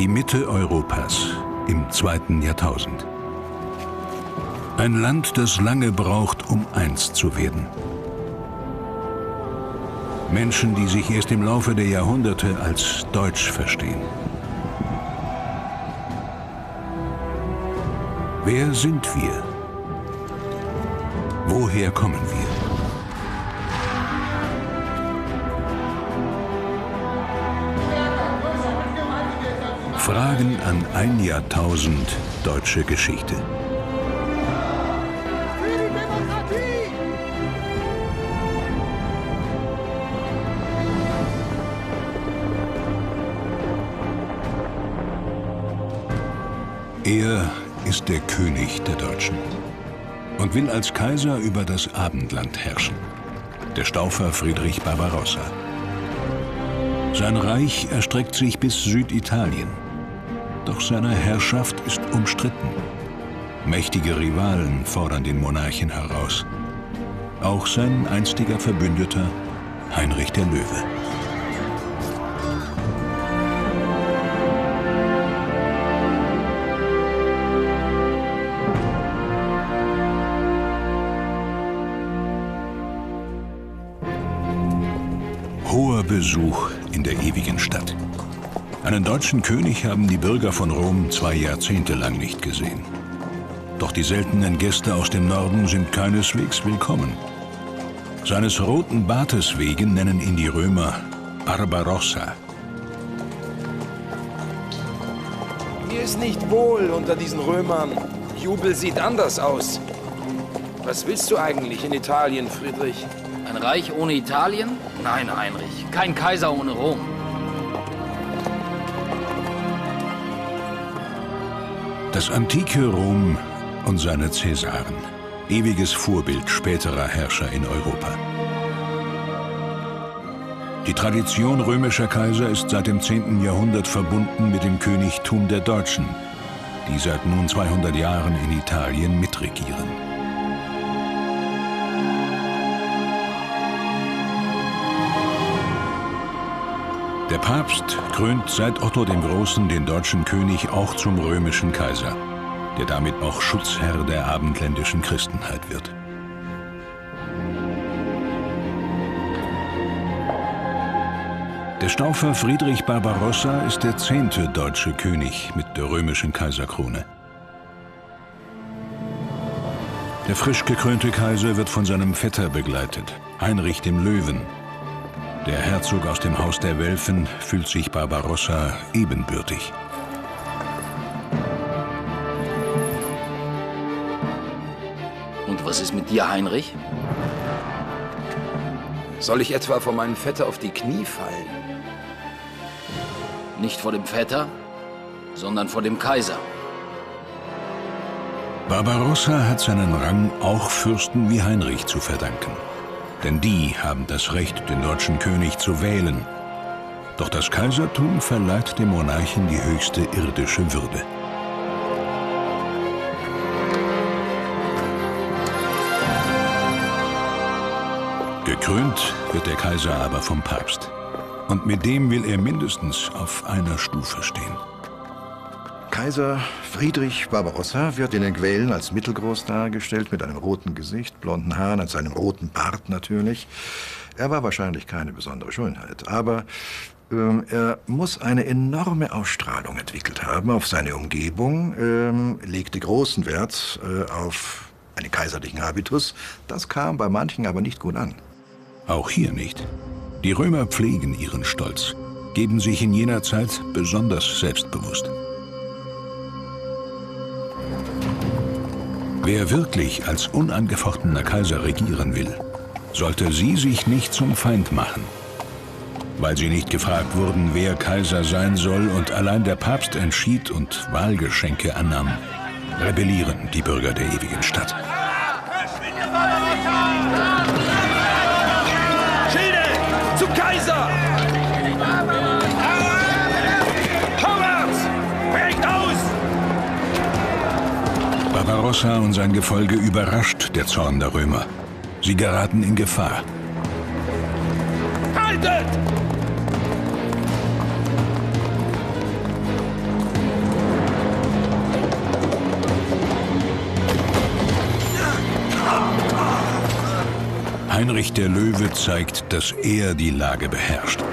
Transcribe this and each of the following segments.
Die Mitte Europas im 2. Jahrtausend. Ein Land, das lange braucht, um eins zu werden. Menschen, die sich erst im Laufe der Jahrhunderte als deutsch verstehen. Wer sind wir? Woher kommen wir? Fragen an ein Jahrtausend deutsche Geschichte. Für die Demokratie! Er ist der König der Deutschen und will als Kaiser über das Abendland herrschen. Der Staufer Friedrich Barbarossa. Sein Reich erstreckt sich bis Süditalien. Doch seine Herrschaft ist umstritten. Mächtige Rivalen fordern den Monarchen heraus. Auch sein einstiger Verbündeter Heinrich der Löwe. Hoher Besuch in der ewigen Stadt. Einen deutschen König haben die Bürger von Rom 2 Jahrzehnte lang nicht gesehen. Doch die seltenen Gäste aus dem Norden sind keineswegs willkommen. Seines roten Bartes wegen nennen ihn die Römer Barbarossa. Mir ist nicht wohl unter diesen Römern. Jubel sieht anders aus. Was willst du eigentlich in Italien, Friedrich? Ein Reich ohne Italien? Nein, Heinrich. Kein Kaiser ohne Rom. Das antike Rom und seine Cäsaren. Ewiges Vorbild späterer Herrscher in Europa. Die Tradition römischer Kaiser ist seit dem 10. Jahrhundert verbunden mit dem Königtum der Deutschen, die seit nun 200 Jahren in Italien mitregieren. Der Papst krönt seit Otto dem Großen den deutschen König auch zum römischen Kaiser, der damit auch Schutzherr der abendländischen Christenheit wird. Der Staufer Friedrich Barbarossa ist der 10. deutsche König mit der römischen Kaiserkrone. Der frisch gekrönte Kaiser wird von seinem Vetter begleitet, Heinrich dem Löwen. Der Herzog aus dem Haus der Welfen fühlt sich Barbarossa ebenbürtig. Und was ist mit dir, Heinrich? Soll ich etwa vor meinem Vetter auf die Knie fallen? Nicht vor dem Vetter, sondern vor dem Kaiser. Barbarossa hat seinen Rang auch Fürsten wie Heinrich zu verdanken. Denn die haben das Recht, den deutschen König zu wählen. Doch das Kaisertum verleiht dem Monarchen die höchste irdische Würde. Gekrönt wird der Kaiser aber vom Papst. Und mit dem will er mindestens auf einer Stufe stehen. Kaiser Friedrich Barbarossa wird in den Quellen als mittelgroß dargestellt, mit einem roten Gesicht, blonden Haaren, als einem roten Bart natürlich. Er war wahrscheinlich keine besondere Schönheit, aber er muss eine enorme Ausstrahlung entwickelt haben auf seine Umgebung, legte großen Wert auf einen kaiserlichen Habitus. Das kam bei manchen aber nicht gut an. Auch hier nicht. Die Römer pflegen ihren Stolz, geben sich in jener Zeit besonders selbstbewusst. Wer wirklich als unangefochtener Kaiser regieren will, sollte sie sich nicht zum Feind machen. Weil sie nicht gefragt wurden, wer Kaiser sein soll und allein der Papst entschied und Wahlgeschenke annahm, rebellieren die Bürger der ewigen Stadt. Schilde! Zum Kaiser! Vorwärts! Brecht aus! Barbarossa und sein Gefolge überrascht der Zorn der Römer. Sie geraten in Gefahr. Haltet! Heinrich der Löwe zeigt, dass er die Lage beherrscht.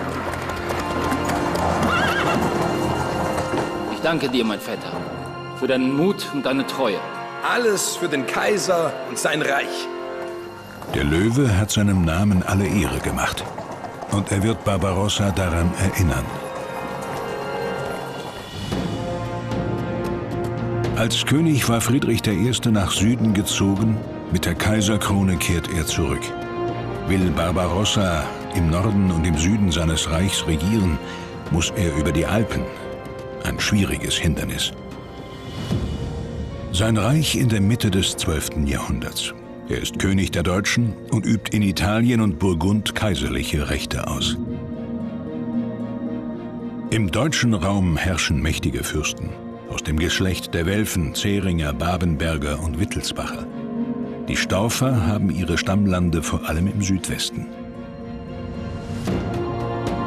Ich danke dir, mein Vetter, für deinen Mut und deine Treue. Alles für den Kaiser und sein Reich. Der Löwe hat seinem Namen alle Ehre gemacht. Und er wird Barbarossa daran erinnern. Als König war Friedrich I. nach Süden gezogen, mit der Kaiserkrone kehrt er zurück. Will Barbarossa im Norden und im Süden seines Reichs regieren, muss er über die Alpen. Ein schwieriges Hindernis. Sein Reich in der Mitte des 12. Jahrhunderts. Er ist König der Deutschen und übt in Italien und Burgund kaiserliche Rechte aus. Im deutschen Raum herrschen mächtige Fürsten aus dem Geschlecht der Welfen, Zähringer, Babenberger und Wittelsbacher. Die Staufer haben ihre Stammlande vor allem im Südwesten.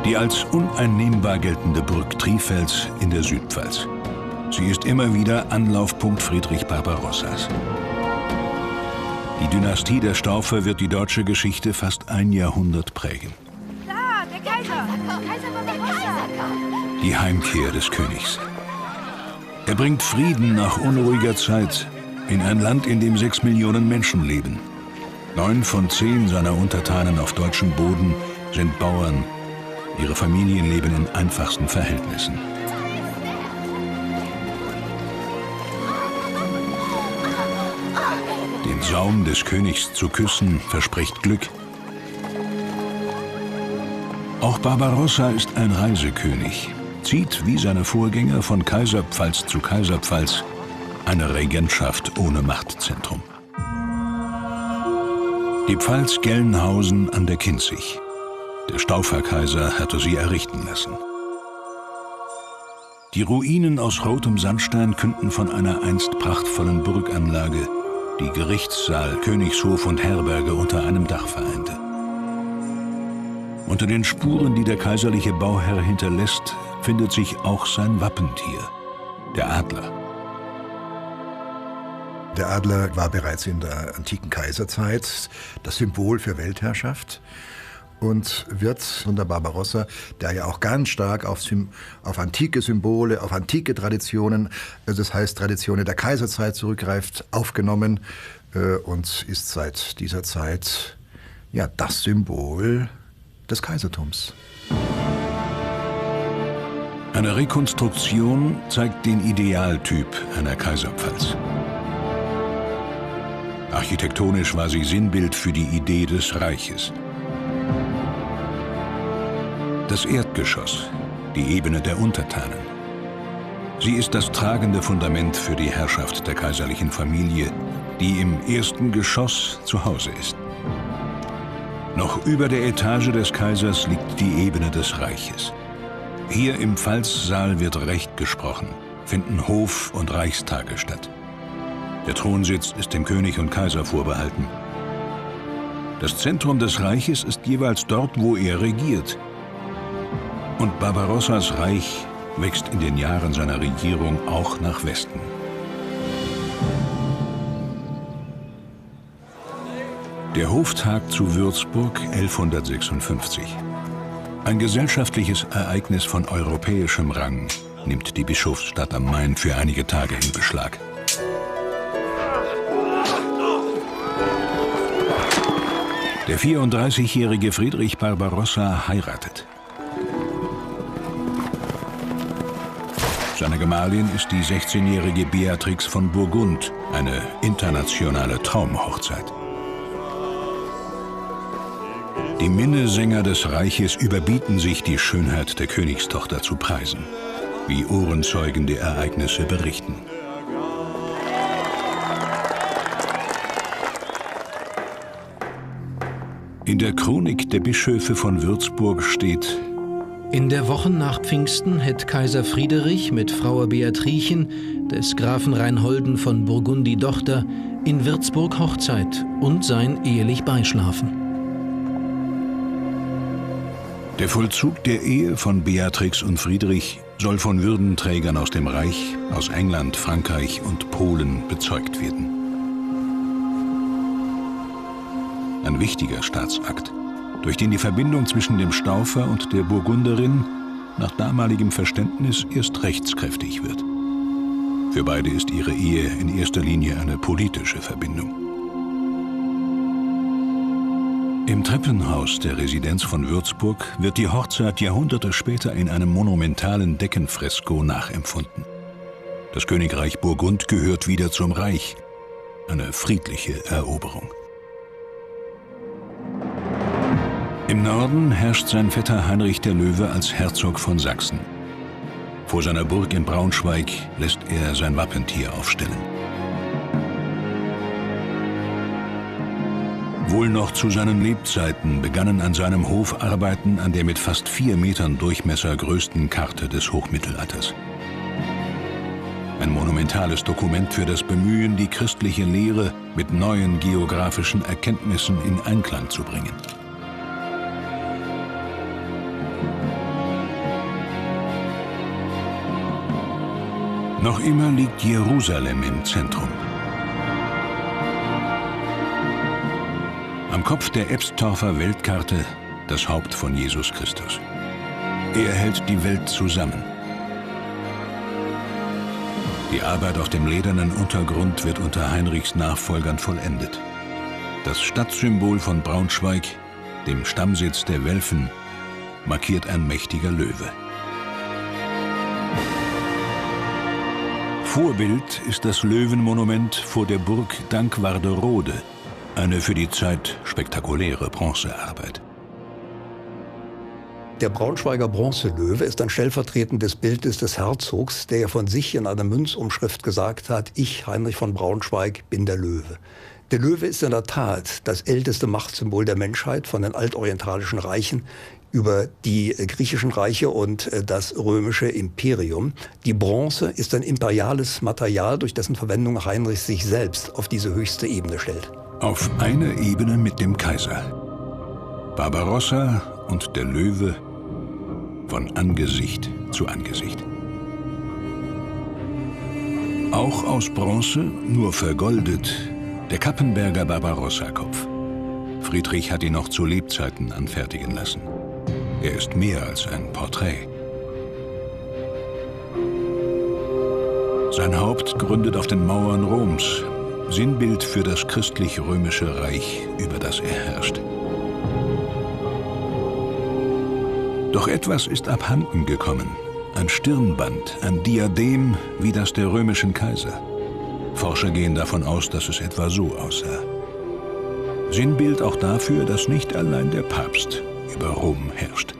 Die als uneinnehmbar geltende Burg Trifels in der Südpfalz. Sie ist immer wieder Anlaufpunkt Friedrich Barbarossas. Die Dynastie der Staufer wird die deutsche Geschichte fast ein Jahrhundert prägen. Da, der Kaiser! Kaiser Barbarossa! Die Heimkehr des Königs. Er bringt Frieden nach unruhiger Zeit in ein Land, in dem 6 Millionen Menschen leben. 9 von 10 seiner Untertanen auf deutschem Boden sind Bauern. Ihre Familien leben in einfachsten Verhältnissen. Den Saum des Königs zu küssen, verspricht Glück. Auch Barbarossa ist ein Reisekönig, zieht wie seine Vorgänger von Kaiserpfalz zu Kaiserpfalz, eine Regentschaft ohne Machtzentrum. Die Pfalz Gelnhausen an der Kinzig. Der Stauferkaiser hatte sie errichten lassen. Die Ruinen aus rotem Sandstein künden von einer einst prachtvollen Burganlage, die Gerichtssaal, Königshof und Herberge unter einem Dach vereinte. Unter den Spuren, die der kaiserliche Bauherr hinterlässt, findet sich auch sein Wappentier, der Adler. Der Adler war bereits in der antiken Kaiserzeit das Symbol für Weltherrschaft und wird unter Barbarossa, der ja auch ganz stark auf antike Symbole, auf antike Traditionen, also das heißt Traditionen der Kaiserzeit zurückgreift, aufgenommen und ist seit dieser Zeit ja das Symbol des Kaisertums. Eine Rekonstruktion zeigt den Idealtyp einer Kaiserpfalz. Architektonisch war sie Sinnbild für die Idee des Reiches. Das Erdgeschoss, die Ebene der Untertanen. Sie ist das tragende Fundament für die Herrschaft der kaiserlichen Familie, die im ersten Geschoss zu Hause ist. Noch über der Etage des Kaisers liegt die Ebene des Reiches. Hier im Pfalzsaal wird Recht gesprochen, finden Hof- und Reichstage statt. Der Thronsitz ist dem König und Kaiser vorbehalten. Das Zentrum des Reiches ist jeweils dort, wo er regiert. Und Barbarossas Reich wächst in den Jahren seiner Regierung auch nach Westen. Der Hoftag zu Würzburg 1156. Ein gesellschaftliches Ereignis von europäischem Rang nimmt die Bischofsstadt am Main für einige Tage in Beschlag. Der 34-jährige Friedrich Barbarossa heiratet. Seine Gemahlin ist die 16-jährige Beatrix von Burgund, eine internationale Traumhochzeit. Die Minnesänger des Reiches überbieten sich, die Schönheit der Königstochter zu preisen, wie ohrenzeugende Ereignisse berichten. In der Chronik der Bischöfe von Würzburg steht: In der Wochen nach Pfingsten hätt Kaiser Friederich mit Fraue Beatrichem, des Grafen Reinholden von Burgundi Tochter, in Würzburg Hochzeit und sein ehelich Beischlafen. Der Vollzug der Ehe von Beatrix und Friedrich soll von Würdenträgern aus dem Reich, aus England, Frankreich und Polen bezeugt werden. Ein wichtiger Staatsakt, durch den die Verbindung zwischen dem Staufer und der Burgunderin nach damaligem Verständnis erst rechtskräftig wird. Für beide ist ihre Ehe in erster Linie eine politische Verbindung. Im Treppenhaus der Residenz von Würzburg wird die Hochzeit Jahrhunderte später in einem monumentalen Deckenfresko nachempfunden. Das Königreich Burgund gehört wieder zum Reich. Eine friedliche Eroberung. Im Norden herrscht sein Vetter Heinrich der Löwe als Herzog von Sachsen. Vor seiner Burg in Braunschweig lässt er sein Wappentier aufstellen. Wohl noch zu seinen Lebzeiten begannen an seinem Hof Arbeiten an der mit fast 4 Metern Durchmesser größten Karte des Hochmittelalters. Ein monumentales Dokument für das Bemühen, die christliche Lehre mit neuen geografischen Erkenntnissen in Einklang zu bringen. Noch immer liegt Jerusalem im Zentrum. Am Kopf der Ebstorfer Weltkarte das Haupt von Jesus Christus. Er hält die Welt zusammen. Die Arbeit auf dem ledernen Untergrund wird unter Heinrichs Nachfolgern vollendet. Das Stadtsymbol von Braunschweig, dem Stammsitz der Welfen, markiert ein mächtiger Löwe. Vorbild ist das Löwenmonument vor der Burg Dankwarderode, eine für die Zeit spektakuläre Bronzearbeit. Der Braunschweiger Bronzelöwe ist ein stellvertretendes Bild des Herzogs, der ja von sich in einer Münzumschrift gesagt hat: Ich, Heinrich von Braunschweig, bin der Löwe. Der Löwe ist in der Tat das älteste Machtsymbol der Menschheit, von den altorientalischen Reichen über die griechischen Reiche und das römische Imperium. Die Bronze ist ein imperiales Material, durch dessen Verwendung Heinrich sich selbst auf diese höchste Ebene stellt. Auf einer Ebene mit dem Kaiser. Barbarossa und der Löwe von Angesicht zu Angesicht. Auch aus Bronze, nur vergoldet, der Cappenberger Barbarossa-Kopf. Friedrich hat ihn noch zu Lebzeiten anfertigen lassen. Er ist mehr als ein Porträt. Sein Haupt gründet auf den Mauern Roms, Sinnbild für das christlich-römische Reich, über das er herrscht. Doch etwas ist abhanden gekommen. Ein Stirnband, ein Diadem wie das der römischen Kaiser. Forscher gehen davon aus, dass es etwa so aussah. Sinnbild auch dafür, dass nicht allein der Papst über Rom herrscht.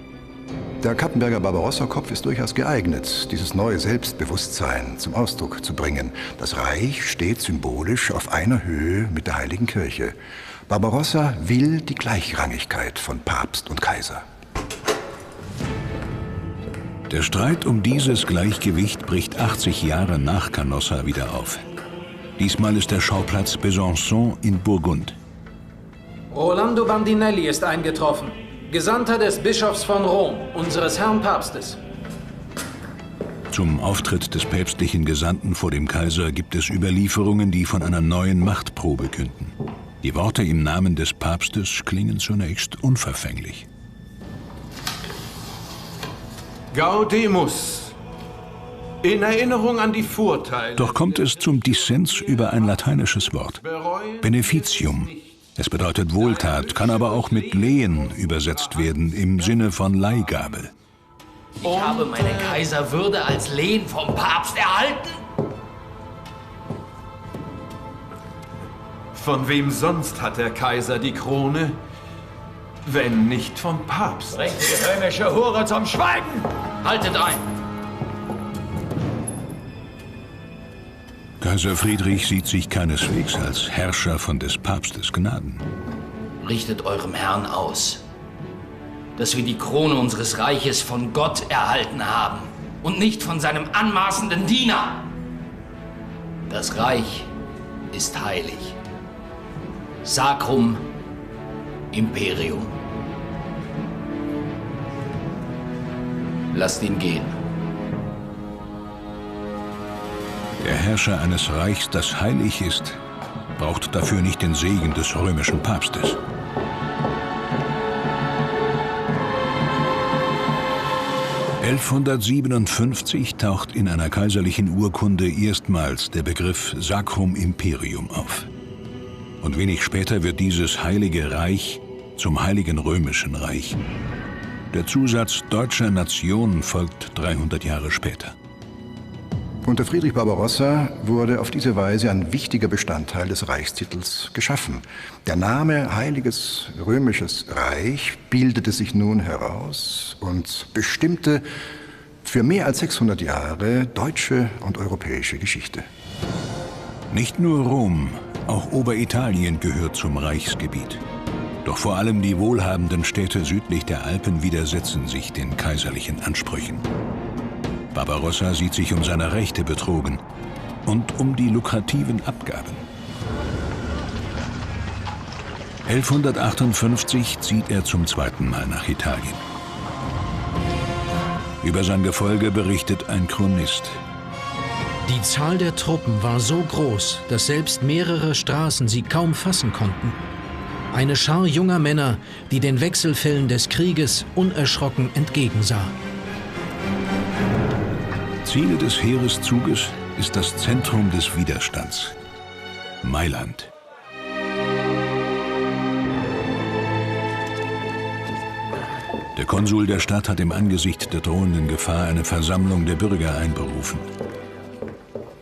Der Cappenberger Barbarossa-Kopf ist durchaus geeignet, dieses neue Selbstbewusstsein zum Ausdruck zu bringen. Das Reich steht symbolisch auf einer Höhe mit der Heiligen Kirche. Barbarossa will die Gleichrangigkeit von Papst und Kaiser. Der Streit um dieses Gleichgewicht bricht 80 Jahre nach Canossa wieder auf. Diesmal ist der Schauplatz Besançon in Burgund. Rolando Bandinelli ist eingetroffen. Gesandter des Bischofs von Rom, unseres Herrn Papstes. Zum Auftritt des päpstlichen Gesandten vor dem Kaiser gibt es Überlieferungen, die von einer neuen Machtprobe künden. Die Worte im Namen des Papstes klingen zunächst unverfänglich. Gaudemus. In Erinnerung an die Vorteile... Doch kommt es zum Dissens über ein lateinisches Wort. Beneficium. Es bedeutet Wohltat, kann aber auch mit Lehen übersetzt werden, im Sinne von Leihgabe. Ich habe meine Kaiserwürde als Lehen vom Papst erhalten. Von wem sonst hat der Kaiser die Krone, wenn nicht vom Papst? Bringt die römische Hure zum Schweigen! Haltet ein! Kaiser Friedrich sieht sich keineswegs als Herrscher von des Papstes Gnaden. Richtet eurem Herrn aus, dass wir die Krone unseres Reiches von Gott erhalten haben und nicht von seinem anmaßenden Diener. Das Reich ist heilig. Sacrum Imperium. Lasst ihn gehen. Der Herrscher eines Reichs, das heilig ist, braucht dafür nicht den Segen des römischen Papstes. 1157 taucht in einer kaiserlichen Urkunde erstmals der Begriff Sacrum Imperium auf. Und wenig später wird dieses Heilige Reich zum Heiligen Römischen Reich. Der Zusatz deutscher Nation folgt 300 Jahre später. Unter Friedrich Barbarossa wurde auf diese Weise ein wichtiger Bestandteil des Reichstitels geschaffen. Der Name Heiliges Römisches Reich bildete sich nun heraus und bestimmte für mehr als 600 Jahre deutsche und europäische Geschichte. Nicht nur Rom, auch Oberitalien gehört zum Reichsgebiet. Doch vor allem die wohlhabenden Städte südlich der Alpen widersetzen sich den kaiserlichen Ansprüchen. Barbarossa sieht sich um seine Rechte betrogen und um die lukrativen Abgaben. 1158 zieht er zum zweiten Mal nach Italien. Über sein Gefolge berichtet ein Chronist. Die Zahl der Truppen war so groß, dass selbst mehrere Straßen sie kaum fassen konnten. Eine Schar junger Männer, die den Wechselfällen des Krieges unerschrocken entgegensah. Ziel des Heereszuges ist das Zentrum des Widerstands, Mailand. Der Konsul der Stadt hat im Angesicht der drohenden Gefahr eine Versammlung der Bürger einberufen.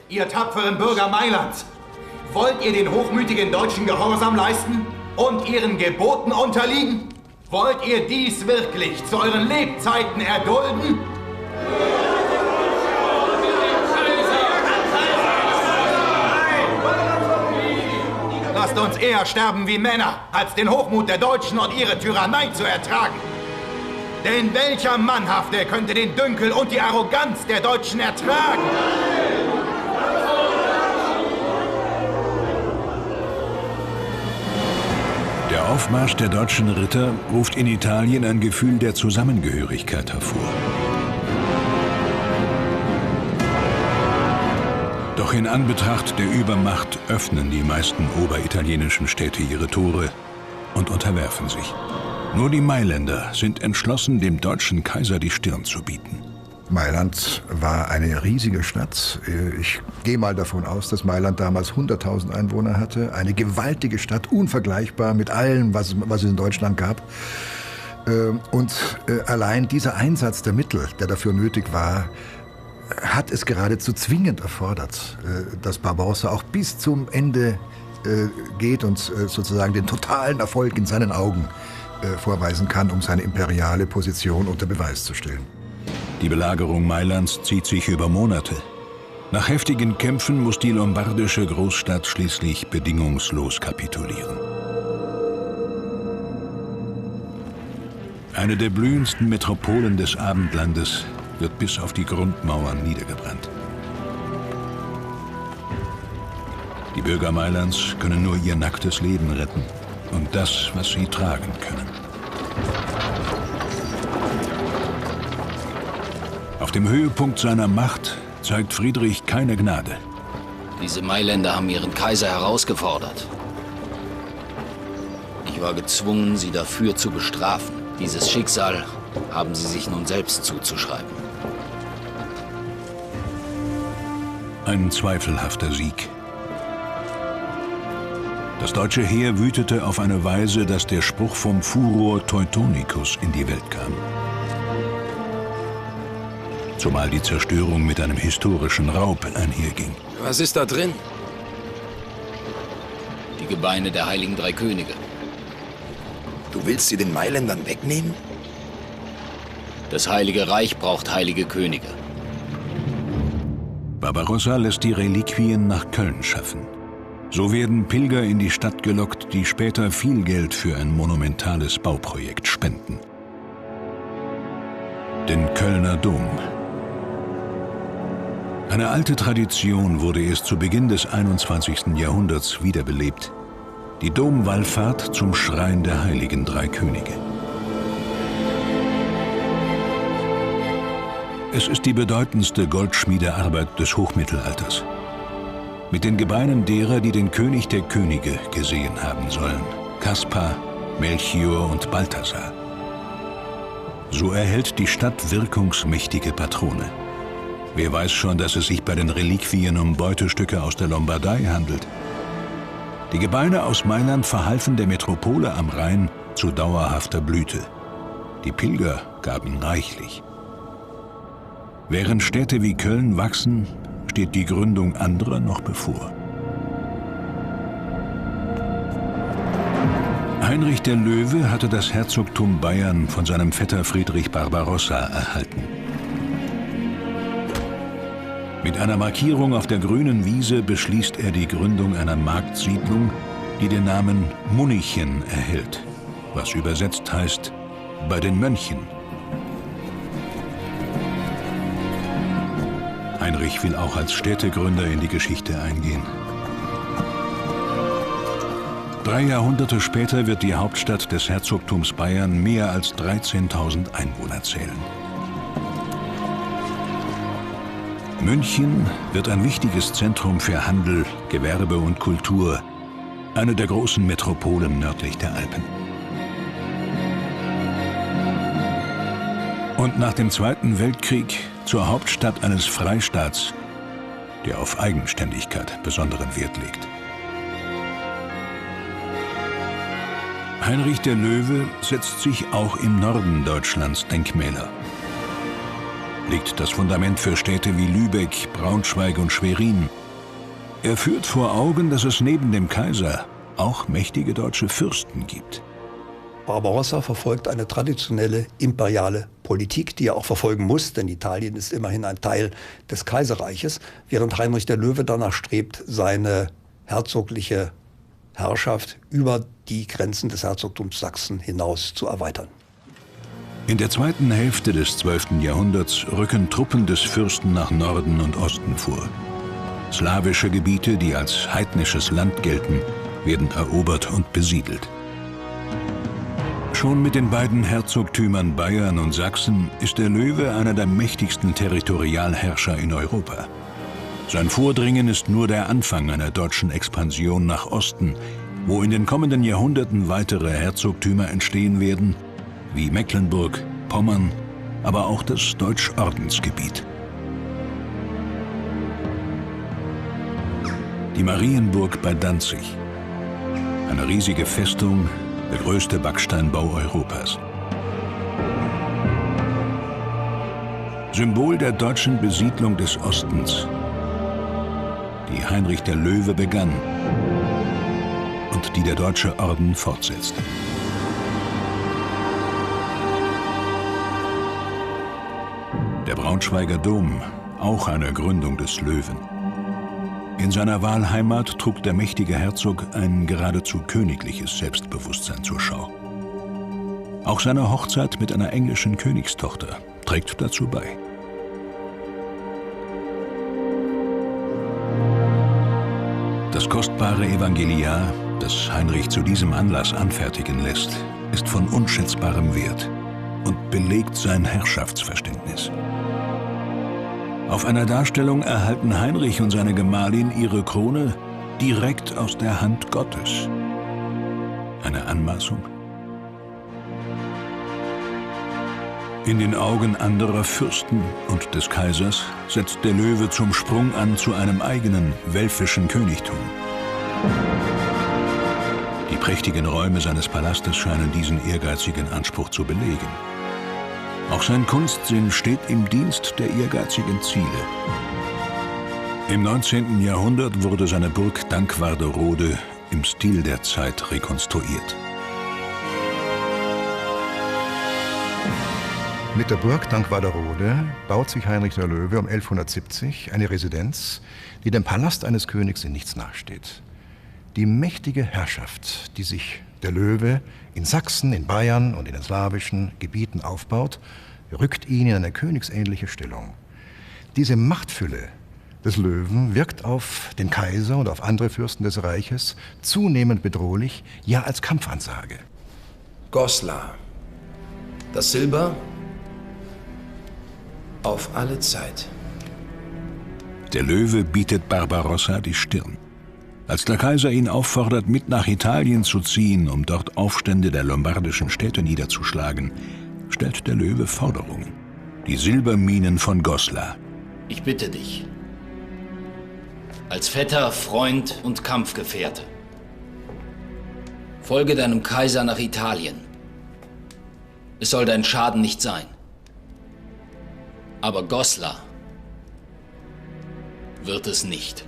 Ihr tapferen Bürger Mailands, wollt ihr den hochmütigen Deutschen Gehorsam leisten und ihren Geboten unterliegen? Wollt ihr dies wirklich zu euren Lebzeiten erdulden? Lasst uns eher sterben wie Männer, als den Hochmut der Deutschen und ihre Tyrannei zu ertragen. Denn welcher Mannhafte könnte den Dünkel und die Arroganz der Deutschen ertragen? Der Aufmarsch der deutschen Ritter ruft in Italien ein Gefühl der Zusammengehörigkeit hervor. Doch in Anbetracht der Übermacht öffnen die meisten oberitalienischen Städte ihre Tore und unterwerfen sich. Nur die Mailänder sind entschlossen, dem deutschen Kaiser die Stirn zu bieten. Mailand war eine riesige Stadt. Ich gehe mal davon aus, dass Mailand damals 100.000 Einwohner hatte. Eine gewaltige Stadt, unvergleichbar mit allem, was es in Deutschland gab. Und allein dieser Einsatz der Mittel, der dafür nötig war, hat es geradezu zwingend erfordert, dass Barbarossa auch bis zum Ende geht und sozusagen den totalen Erfolg in seinen Augen vorweisen kann, um seine imperiale Position unter Beweis zu stellen. Die Belagerung Mailands zieht sich über Monate. Nach heftigen Kämpfen muss die lombardische Großstadt schließlich bedingungslos kapitulieren. Eine der blühendsten Metropolen des Abendlandes wird bis auf die Grundmauern niedergebrannt. Die Bürger Mailands können nur ihr nacktes Leben retten und das, was sie tragen können. Auf dem Höhepunkt seiner Macht zeigt Friedrich keine Gnade. Diese Mailänder haben ihren Kaiser herausgefordert. Ich war gezwungen, sie dafür zu bestrafen. Dieses Schicksal haben sie sich nun selbst zuzuschreiben. Ein zweifelhafter Sieg. Das deutsche Heer wütete auf eine Weise, dass der Spruch vom Furor Teutonicus in die Welt kam. Zumal die Zerstörung mit einem historischen Raub einherging. Was ist da drin? Die Gebeine der heiligen drei Könige. Du willst sie den Mailändern wegnehmen? Das Heilige Reich braucht heilige Könige. Barbarossa lässt die Reliquien nach Köln schaffen. So werden Pilger in die Stadt gelockt, die später viel Geld für ein monumentales Bauprojekt spenden. Den Kölner Dom. Eine alte Tradition wurde erst zu Beginn des 21. Jahrhunderts wiederbelebt. Die Domwallfahrt zum Schrein der heiligen drei Könige. Es ist die bedeutendste Goldschmiedearbeit des Hochmittelalters. Mit den Gebeinen derer, die den König der Könige gesehen haben sollen. Kaspar, Melchior und Balthasar. So erhält die Stadt wirkungsmächtige Patrone. Wer weiß schon, dass es sich bei den Reliquien um Beutestücke aus der Lombardei handelt. Die Gebeine aus Mailand verhalfen der Metropole am Rhein zu dauerhafter Blüte. Die Pilger gaben reichlich. Während Städte wie Köln wachsen, steht die Gründung anderer noch bevor. Heinrich der Löwe hatte das Herzogtum Bayern von seinem Vetter Friedrich Barbarossa erhalten. Mit einer Markierung auf der grünen Wiese beschließt er die Gründung einer Marktsiedlung, die den Namen Munichen erhält, was übersetzt heißt bei den Mönchen. Heinrich will auch als Städtegründer in die Geschichte eingehen. 3 Jahrhunderte später wird die Hauptstadt des Herzogtums Bayern mehr als 13.000 Einwohner zählen. München wird ein wichtiges Zentrum für Handel, Gewerbe und Kultur, eine der großen Metropolen nördlich der Alpen. Und nach dem Zweiten Weltkrieg zur Hauptstadt eines Freistaats, der auf Eigenständigkeit besonderen Wert legt. Heinrich der Löwe setzt sich auch im Norden Deutschlands Denkmäler. Legt das Fundament für Städte wie Lübeck, Braunschweig und Schwerin. Er führt vor Augen, dass es neben dem Kaiser auch mächtige deutsche Fürsten gibt. Barbarossa verfolgt eine traditionelle imperiale Politik, die er auch verfolgen muss, denn Italien ist immerhin ein Teil des Kaiserreiches, während Heinrich der Löwe danach strebt, seine herzogliche Herrschaft über die Grenzen des Herzogtums Sachsen hinaus zu erweitern. In der zweiten Hälfte des 12. Jahrhunderts rücken Truppen des Fürsten nach Norden und Osten vor. Slawische Gebiete, die als heidnisches Land gelten, werden erobert und besiedelt. Schon mit den beiden Herzogtümern Bayern und Sachsen ist der Löwe einer der mächtigsten Territorialherrscher in Europa. Sein Vordringen ist nur der Anfang einer deutschen Expansion nach Osten, wo in den kommenden Jahrhunderten weitere Herzogtümer entstehen werden, wie Mecklenburg, Pommern, aber auch das Deutschordensgebiet. Die Marienburg bei Danzig, eine riesige Festung, der größte Backsteinbau Europas. Symbol der deutschen Besiedlung des Ostens, die Heinrich der Löwe begann und die der Deutsche Orden fortsetzt. Der Braunschweiger Dom, auch eine Gründung des Löwen. In seiner Wahlheimat trug der mächtige Herzog ein geradezu königliches Selbstbewusstsein zur Schau. Auch seine Hochzeit mit einer englischen Königstochter trägt dazu bei. Das kostbare Evangeliar, das Heinrich zu diesem Anlass anfertigen lässt, ist von unschätzbarem Wert und belegt sein Herrschaftsverständnis. Auf einer Darstellung erhalten Heinrich und seine Gemahlin ihre Krone direkt aus der Hand Gottes. Eine Anmaßung? In den Augen anderer Fürsten und des Kaisers setzt der Löwe zum Sprung an zu einem eigenen welfischen Königtum. Die prächtigen Räume seines Palastes scheinen diesen ehrgeizigen Anspruch zu belegen. Auch sein Kunstsinn steht im Dienst der ehrgeizigen Ziele. Im 19. Jahrhundert wurde seine Burg Dankwarderode im Stil der Zeit rekonstruiert. Mit der Burg Dankwarderode baut sich Heinrich der Löwe um 1170 eine Residenz, die dem Palast eines Königs in nichts nachsteht. Die mächtige Herrschaft, die sich der Löwe in Sachsen, in Bayern und in den slawischen Gebieten aufbaut, rückt ihn in eine königsähnliche Stellung. Diese Machtfülle des Löwen wirkt auf den Kaiser und auf andere Fürsten des Reiches zunehmend bedrohlich, ja als Kampfansage. Goslar. Das Silber auf alle Zeit. Der Löwe bietet Barbarossa die Stirn. Als der Kaiser ihn auffordert, mit nach Italien zu ziehen, um dort Aufstände der lombardischen Städte niederzuschlagen, stellt der Löwe Forderungen. Die Silberminen von Goslar. Ich bitte dich, als Vetter, Freund und Kampfgefährte, folge deinem Kaiser nach Italien. Es soll dein Schaden nicht sein. Aber Goslar wird es nicht.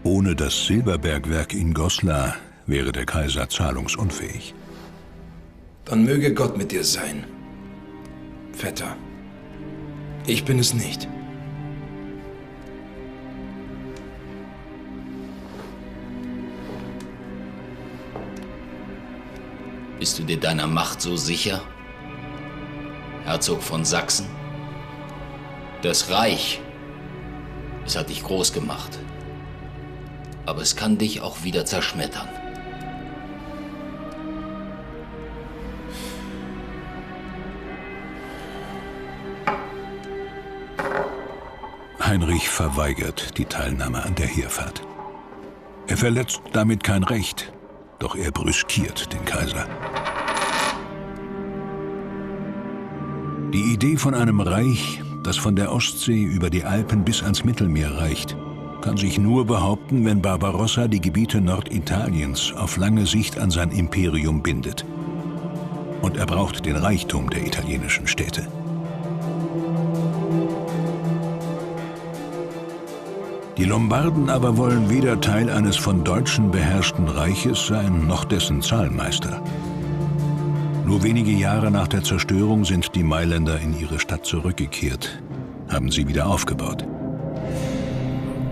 Ohne das Silberbergwerk in Goslar wäre der Kaiser zahlungsunfähig. Dann möge Gott mit dir sein, Vetter. Ich bin es nicht. Bist du dir deiner Macht so sicher, Herzog von Sachsen? Das Reich, es hat dich groß gemacht, aber es kann dich auch wieder zerschmettern. Heinrich verweigert die Teilnahme an der Heerfahrt. Er verletzt damit kein Recht, doch er brüskiert den Kaiser. Die Idee von einem Reich, das von der Ostsee über die Alpen bis ans Mittelmeer reicht, kann sich nur behaupten, wenn Barbarossa die Gebiete Norditaliens auf lange Sicht an sein Imperium bindet. Und er braucht den Reichtum der italienischen Städte. Die Lombarden aber wollen weder Teil eines von Deutschen beherrschten Reiches sein, noch dessen Zahlmeister. Nur wenige Jahre nach der Zerstörung sind die Mailänder in ihre Stadt zurückgekehrt, haben sie wieder aufgebaut.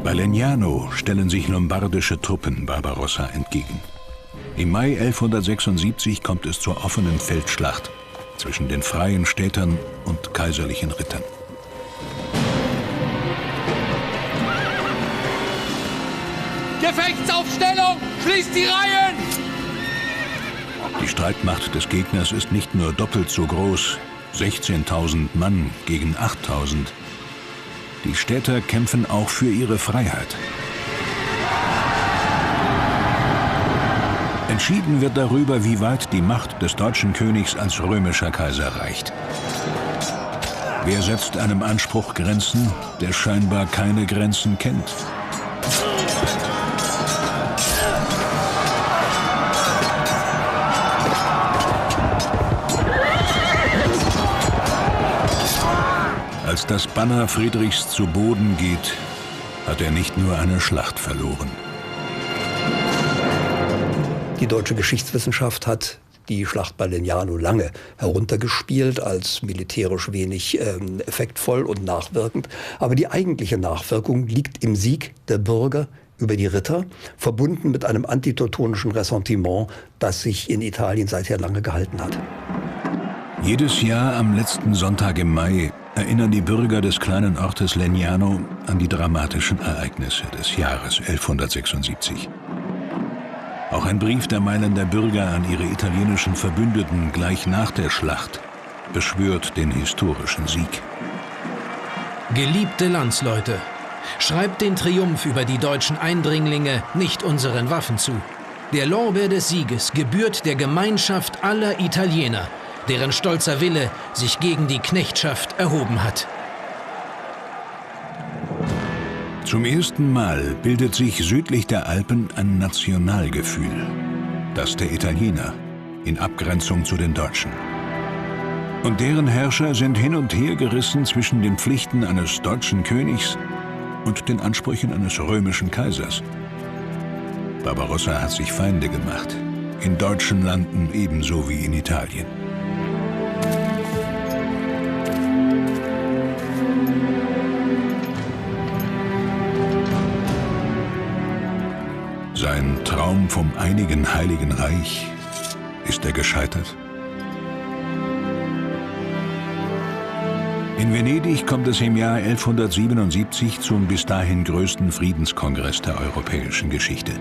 Bei Legnano stellen sich lombardische Truppen Barbarossa entgegen. Im Mai 1176 kommt es zur offenen Feldschlacht zwischen den freien Städtern und kaiserlichen Rittern. Gefechtsaufstellung! Schließt die Reihen! Die Streitmacht des Gegners ist nicht nur doppelt so groß, 16.000 Mann gegen 8.000. Die Städter kämpfen auch für ihre Freiheit. Entschieden wird darüber, wie weit die Macht des deutschen Königs als römischer Kaiser reicht. Wer setzt einem Anspruch Grenzen, der scheinbar keine Grenzen kennt? Als das Banner Friedrichs zu Boden geht, hat er nicht nur eine Schlacht verloren. Die deutsche Geschichtswissenschaft hat die Schlacht bei Legnano lange heruntergespielt als militärisch wenig effektvoll und nachwirkend. Aber die eigentliche Nachwirkung liegt im Sieg der Bürger über die Ritter, verbunden mit einem antiteutonischen Ressentiment, das sich in Italien seither lange gehalten hat. Jedes Jahr am letzten Sonntag im Mai erinnern die Bürger des kleinen Ortes Legnano an die dramatischen Ereignisse des Jahres 1176. Auch ein Brief der Mailänder Bürger an ihre italienischen Verbündeten gleich nach der Schlacht beschwört den historischen Sieg. Geliebte Landsleute, schreibt den Triumph über die deutschen Eindringlinge nicht unseren Waffen zu. Der Lorbeer des Sieges gebührt der Gemeinschaft aller Italiener, deren stolzer Wille sich gegen die Knechtschaft erhoben hat. Zum ersten Mal bildet sich südlich der Alpen ein Nationalgefühl, das der Italiener, in Abgrenzung zu den Deutschen. Und deren Herrscher sind hin und her gerissen zwischen den Pflichten eines deutschen Königs und den Ansprüchen eines römischen Kaisers. Barbarossa hat sich Feinde gemacht, in deutschen Landen ebenso wie in Italien. Sein Traum vom einigen Heiligen Reich, ist er gescheitert? In Venedig kommt es im Jahr 1177 zum bis dahin größten Friedenskongress der europäischen Geschichte.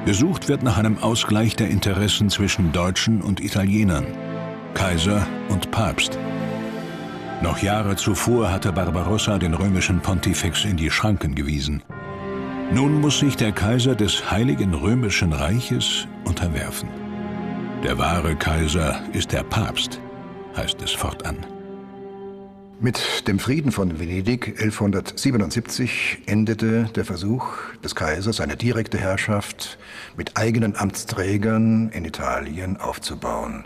Gesucht wird nach einem Ausgleich der Interessen zwischen Deutschen und Italienern, Kaiser und Papst. Noch Jahre zuvor hatte Barbarossa den römischen Pontifex in die Schranken gewiesen. Nun muss sich der Kaiser des Heiligen Römischen Reiches unterwerfen. Der wahre Kaiser ist der Papst, heißt es fortan. Mit dem Frieden von Venedig 1177 endete der Versuch des Kaisers, eine direkte Herrschaft mit eigenen Amtsträgern in Italien aufzubauen.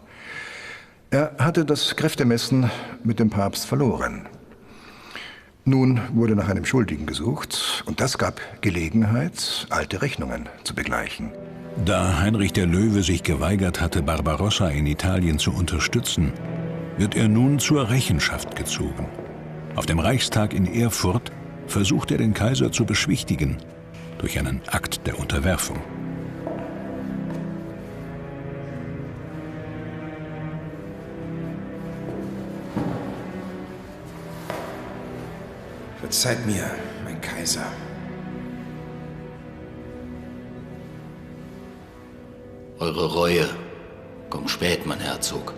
Er hatte das Kräftemessen mit dem Papst verloren. Nun wurde nach einem Schuldigen gesucht und das gab Gelegenheit, alte Rechnungen zu begleichen. Da Heinrich der Löwe sich geweigert hatte, Barbarossa in Italien zu unterstützen, wird er nun zur Rechenschaft gezogen. Auf dem Reichstag in Erfurt versucht er den Kaiser zu beschwichtigen durch einen Akt der Unterwerfung. Verzeiht mir, mein Kaiser. Eure Reue kommt spät, mein Herzog.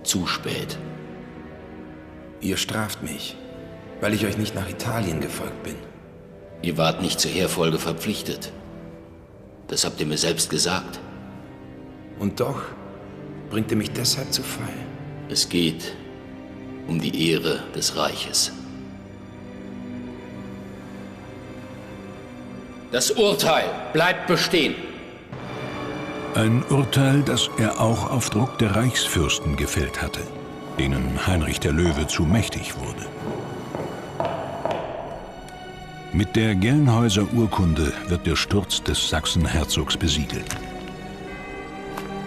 Zu spät. Ihr straft mich, weil ich euch nicht nach Italien gefolgt bin. Ihr wart nicht zur Heerfolge verpflichtet. Das habt ihr mir selbst gesagt. Und doch bringt ihr mich deshalb zu Fall. Es geht um die Ehre des Reiches. Das Urteil bleibt bestehen. Ein Urteil, das er auch auf Druck der Reichsfürsten gefällt hatte, denen Heinrich der Löwe zu mächtig wurde. Mit der Gelnhäuser Urkunde wird der Sturz des Sachsenherzogs besiegelt.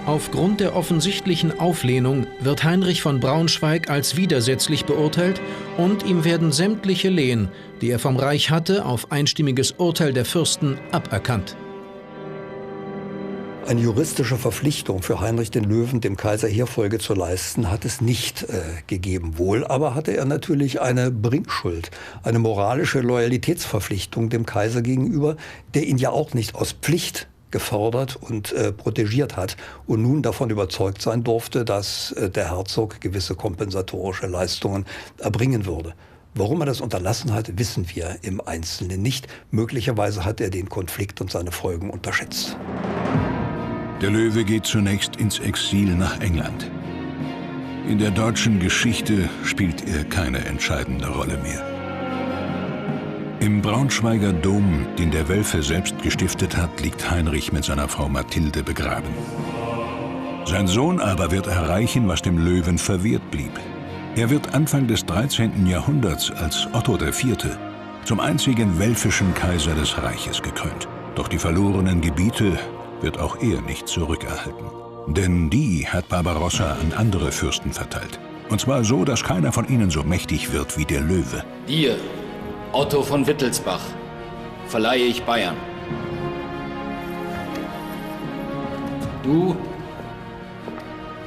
Aufgrund der offensichtlichen Auflehnung wird Heinrich von Braunschweig als widersetzlich beurteilt und ihm werden sämtliche Lehen, die er vom Reich hatte, auf einstimmiges Urteil der Fürsten aberkannt. Eine juristische Verpflichtung für Heinrich den Löwen, dem Kaiser Heerfolge zu leisten, hat es nicht gegeben. Wohl aber hatte er natürlich eine Bringschuld, eine moralische Loyalitätsverpflichtung dem Kaiser gegenüber, der ihn ja auch nicht aus Pflicht gefördert und protegiert hat und nun davon überzeugt sein durfte, dass der Herzog gewisse kompensatorische Leistungen erbringen würde. Warum er das unterlassen hat, wissen wir im Einzelnen nicht. Möglicherweise hat er den Konflikt und seine Folgen unterschätzt. Der Löwe geht zunächst ins Exil nach England. In der deutschen Geschichte spielt er keine entscheidende Rolle mehr. Im Braunschweiger Dom, den der Welfe selbst gestiftet hat, liegt Heinrich mit seiner Frau Mathilde begraben. Sein Sohn aber wird erreichen, was dem Löwen verwehrt blieb. Er wird Anfang des 13. Jahrhunderts als Otto IV. Zum einzigen welfischen Kaiser des Reiches gekrönt. Doch die verlorenen Gebiete wird auch er nicht zurückerhalten. Denn die hat Barbarossa an andere Fürsten verteilt. Und zwar so, dass keiner von ihnen so mächtig wird wie der Löwe. Dir, Otto von Wittelsbach, verleihe ich Bayern. Du,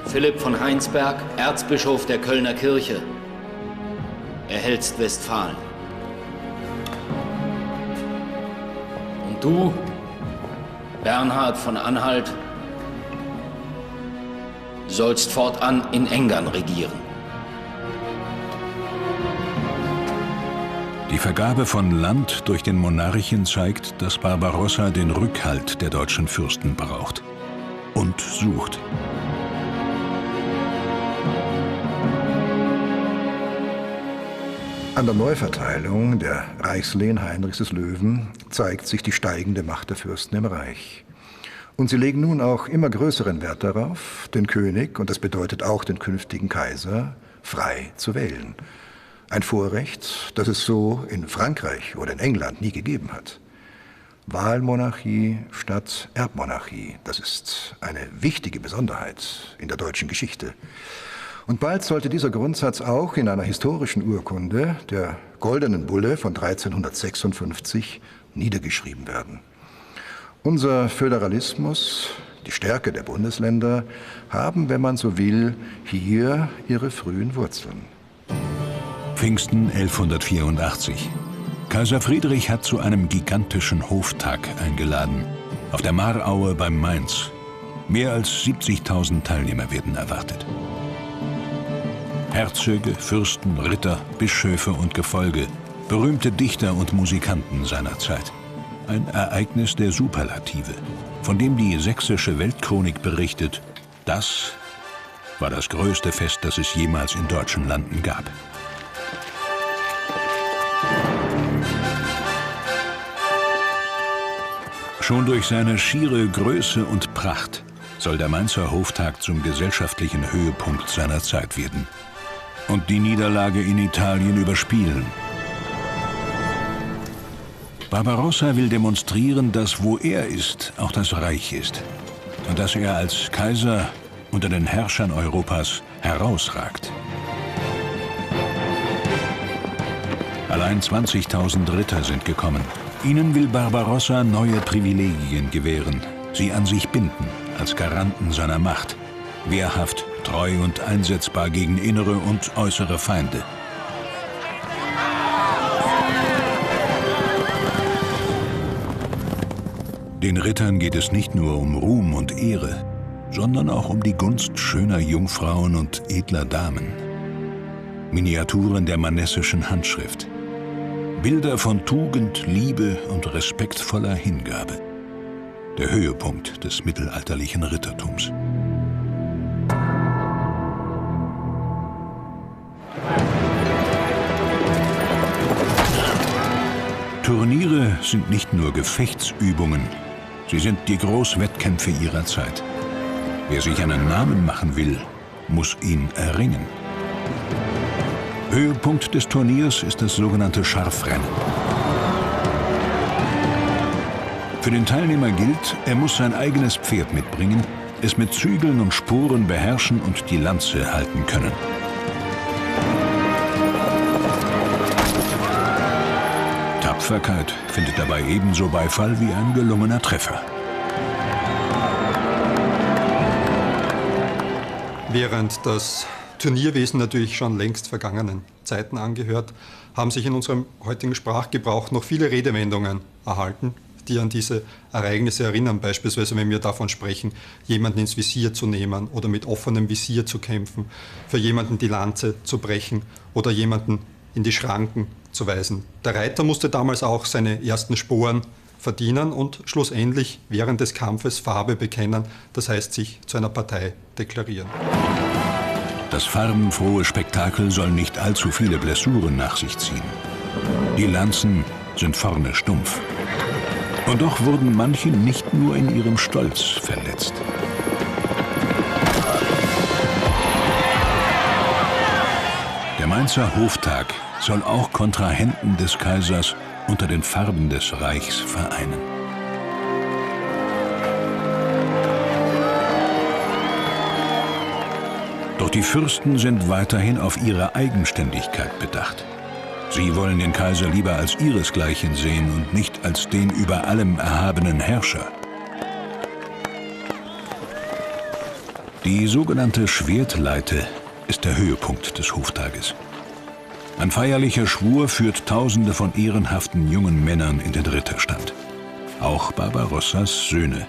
Philipp von Heinsberg, Erzbischof der Kölner Kirche, erhältst Westfalen. Und du, Bernhard von Anhalt, sollst fortan in Engern regieren. Die Vergabe von Land durch den Monarchen zeigt, dass Barbarossa den Rückhalt der deutschen Fürsten braucht und sucht. An der Neuverteilung der Reichslehen Heinrichs des Löwen zeigt sich die steigende Macht der Fürsten im Reich. Und sie legen nun auch immer größeren Wert darauf, den König, und das bedeutet auch den künftigen Kaiser, frei zu wählen. Ein Vorrecht, das es so in Frankreich oder in England nie gegeben hat. Wahlmonarchie statt Erbmonarchie, das ist eine wichtige Besonderheit in der deutschen Geschichte. Und bald sollte dieser Grundsatz auch in einer historischen Urkunde, der Goldenen Bulle von 1356, niedergeschrieben werden. Unser Föderalismus, die Stärke der Bundesländer, haben, wenn man so will, hier ihre frühen Wurzeln. Pfingsten 1184. Kaiser Friedrich hat zu einem gigantischen Hoftag eingeladen, auf der Maraue beim Mainz. Mehr als 70.000 Teilnehmer werden erwartet. Herzöge, Fürsten, Ritter, Bischöfe und Gefolge, berühmte Dichter und Musikanten seiner Zeit. Ein Ereignis der Superlative, von dem die Sächsische Weltchronik berichtet, das war das größte Fest, das es jemals in deutschen Landen gab. Schon durch seine schiere Größe und Pracht soll der Mainzer Hoftag zum gesellschaftlichen Höhepunkt seiner Zeit werden und die Niederlage in Italien überspielen. Barbarossa will demonstrieren, dass wo er ist, auch das Reich ist und dass er als Kaiser unter den Herrschern Europas herausragt. Allein 20.000 Ritter sind gekommen. Ihnen will Barbarossa neue Privilegien gewähren, sie an sich binden, als Garanten seiner Macht, wehrhaft, treu und einsetzbar gegen innere und äußere Feinde. Den Rittern geht es nicht nur um Ruhm und Ehre, sondern auch um die Gunst schöner Jungfrauen und edler Damen. Miniaturen der manessischen Handschrift. Bilder von Tugend, Liebe und respektvoller Hingabe. Der Höhepunkt des mittelalterlichen Rittertums. Turniere sind nicht nur Gefechtsübungen, sie sind die Großwettkämpfe ihrer Zeit. Wer sich einen Namen machen will, muss ihn erringen. Höhepunkt des Turniers ist das sogenannte Scharfrennen. Für den Teilnehmer gilt, er muss sein eigenes Pferd mitbringen, es mit Zügeln und Sporen beherrschen und die Lanze halten können. Tapferkeit findet dabei ebenso Beifall wie ein gelungener Treffer. Während das Turnierwesen natürlich schon längst vergangenen Zeiten angehört, haben sich in unserem heutigen Sprachgebrauch noch viele Redewendungen erhalten, die an diese Ereignisse erinnern. Beispielsweise, wenn wir davon sprechen, jemanden ins Visier zu nehmen oder mit offenem Visier zu kämpfen, für jemanden die Lanze zu brechen oder jemanden in die Schranken zu weisen. Der Reiter musste damals auch seine ersten Sporen verdienen und schlussendlich während des Kampfes Farbe bekennen, das heißt sich zu einer Partei deklarieren. Das farbenfrohe Spektakel soll nicht allzu viele Blessuren nach sich ziehen. Die Lanzen sind vorne stumpf. Und doch wurden manche nicht nur in ihrem Stolz verletzt. Der Mainzer Hoftag soll auch Kontrahenten des Kaisers unter den Farben des Reichs vereinen. Doch die Fürsten sind weiterhin auf ihre Eigenständigkeit bedacht. Sie wollen den Kaiser lieber als ihresgleichen sehen und nicht als den über allem erhabenen Herrscher. Die sogenannte Schwertleite ist der Höhepunkt des Hoftages. Ein feierlicher Schwur führt Tausende von ehrenhaften jungen Männern in den Ritterstand. Auch Barbarossas Söhne.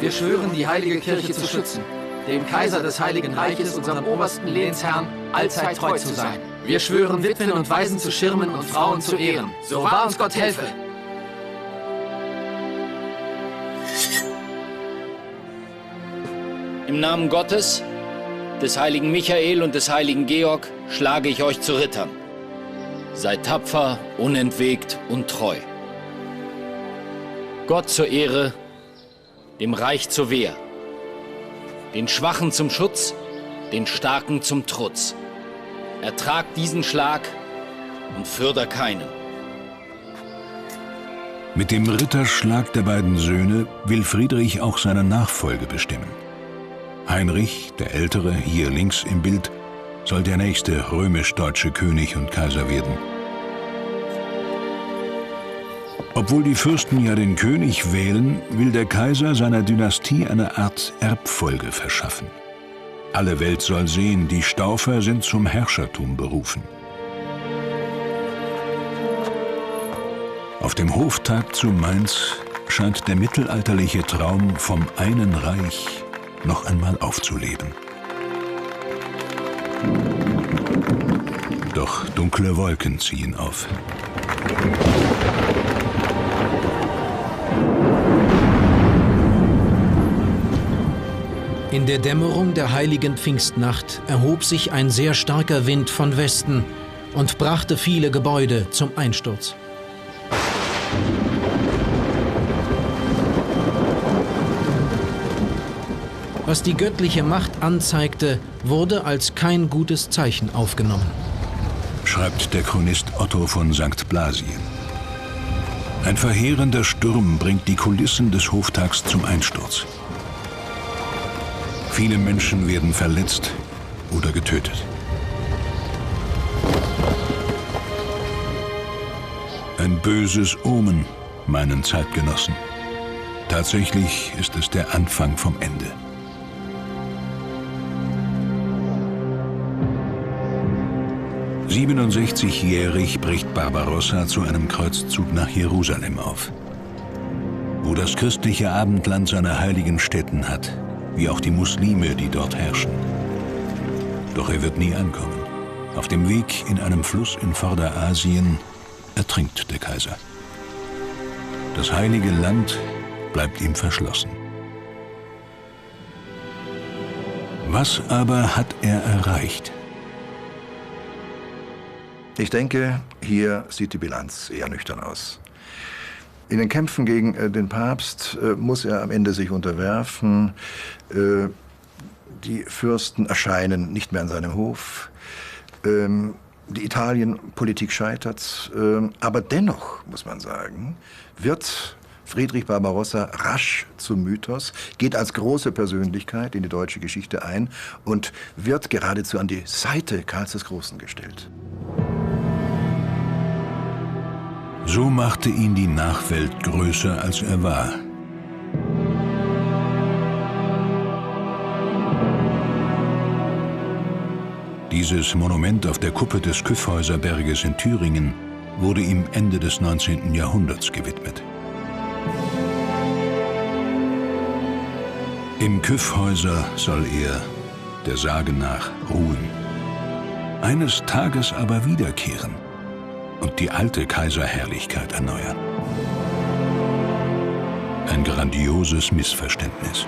Wir schwören, die heilige Kirche zu schützen, dem Kaiser des Heiligen Reiches, unserem obersten Lehnsherrn, allzeit treu zu sein. Wir schwören, Witwen und Waisen zu schirmen und Frauen zu ehren. So wahr uns Gott helfe. Im Namen Gottes, des heiligen Michael und des heiligen Georg schlage ich euch zu Rittern. Seid tapfer, unentwegt und treu. Gott zur Ehre, dem Reich zur Wehr, den Schwachen zum Schutz, den Starken zum Trutz. Ertragt diesen Schlag und fürder keinen. Mit dem Ritterschlag der beiden Söhne will Friedrich auch seine Nachfolge bestimmen. Heinrich, der Ältere, hier links im Bild, soll der nächste römisch-deutsche König und Kaiser werden. Obwohl die Fürsten ja den König wählen, will der Kaiser seiner Dynastie eine Art Erbfolge verschaffen. Alle Welt soll sehen, die Staufer sind zum Herrschertum berufen. Auf dem Hoftag zu Mainz scheint der mittelalterliche Traum vom einen Reich noch einmal aufzuleben. Doch dunkle Wolken ziehen auf. In der Dämmerung der heiligen Pfingstnacht erhob sich ein sehr starker Wind von Westen und brachte viele Gebäude zum Einsturz. Was die göttliche Macht anzeigte, wurde als kein gutes Zeichen aufgenommen. Schreibt der Chronist Otto von St. Blasien. Ein verheerender Sturm bringt die Kulissen des Hoftags zum Einsturz. Viele Menschen werden verletzt oder getötet. Ein böses Omen, meinen Zeitgenossen. Tatsächlich ist es der Anfang vom Ende. »67-jährig bricht Barbarossa zu einem Kreuzzug nach Jerusalem auf, wo das christliche Abendland seine heiligen Stätten hat, wie auch die Muslime, die dort herrschen. Doch er wird nie ankommen. Auf dem Weg in einem Fluss in Vorderasien ertrinkt der Kaiser. Das heilige Land bleibt ihm verschlossen. Was aber hat er erreicht? Ich denke, hier sieht die Bilanz eher nüchtern aus. In den Kämpfen gegen den Papst muss er am Ende sich unterwerfen. Die Fürsten erscheinen nicht mehr an seinem Hof. Die Italienpolitik scheitert. Aber dennoch, muss man sagen, wird Friedrich Barbarossa rasch zum Mythos, geht als große Persönlichkeit in die deutsche Geschichte ein und wird geradezu an die Seite Karls des Großen gestellt. So machte ihn die Nachwelt größer, als er war. Dieses Monument auf der Kuppe des Kyffhäuserberges in Thüringen wurde ihm Ende des 19. Jahrhunderts gewidmet. Im Kyffhäuser soll er, der Sage nach, ruhen. Eines Tages aber wiederkehren und die alte Kaiserherrlichkeit erneuern. Ein grandioses Missverständnis.